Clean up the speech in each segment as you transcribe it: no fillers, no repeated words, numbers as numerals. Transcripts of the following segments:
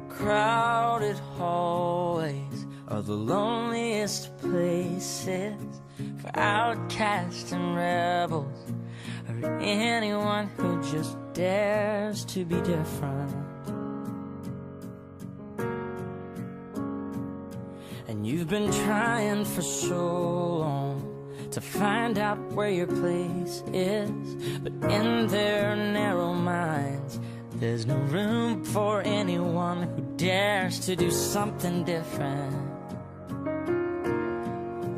Crowded hallways are the loneliest places for outcasts and rebels, or anyone who just dares to be different. And you've been trying for so long to find out where your place is, but in their narrow minds there's no room for anyone who dares to do something different.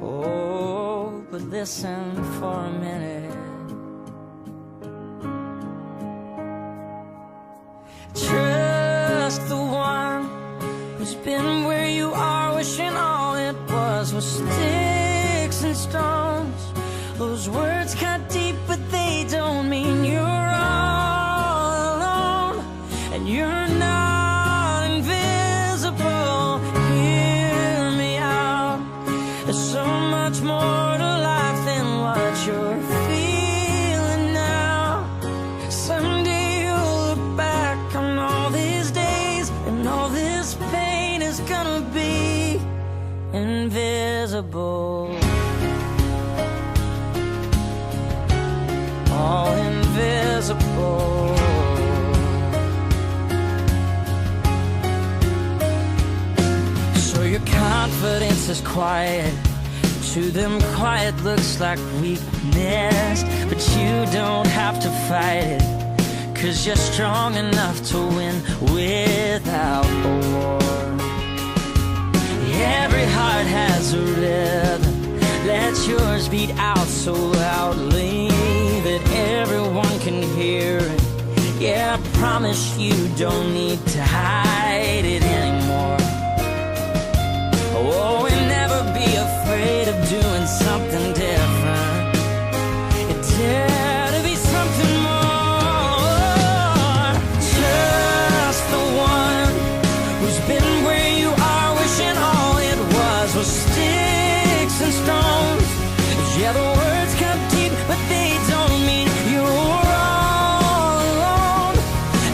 Oh, but listen for a minute. Trust the one who's been where you are, wishing all it was sticks and stones. Those words cut deep, but they don't mean you're all alone. And you're not invisible. Hear me out. There's so much more to life than what you're feeling now. Someday you'll look back on all these days, and all this pain is gonna be invisible. All invisible. So your confidence is quiet. To them quiet looks like weakness, but you don't have to fight it, 'cause you're strong enough to win without a war. Every heart has a rhythm. Let yours beat out so loudly that everyone can hear it. Yeah, I promise you don't need to hide it anymore. Oh, and never be afraid of doing something different. And dare to be something more. Trust the one who's been where you are, wishing all it was sticks and stones. Yeah, the words come deep, but they don't mean you're all alone.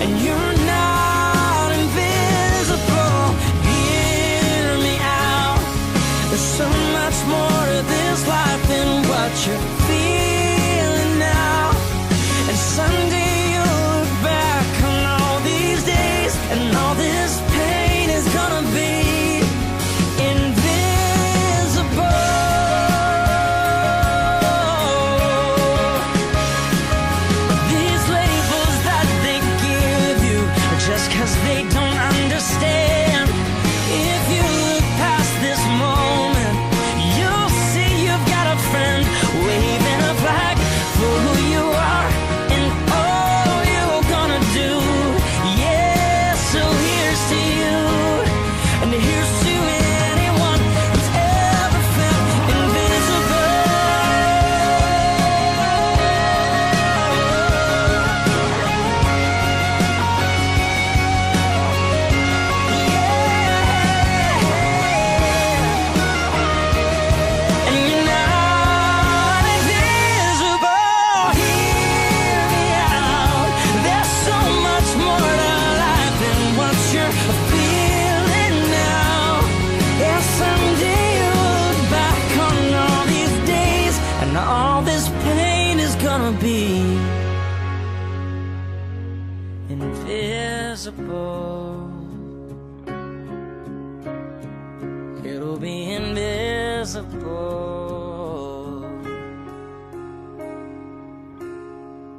And you're not invisible. Hear me out. There's so much more to this life than what you're feeling now. And someday you'll look back on all these days, and all this pain is gonna be invisible. It'll be invisible.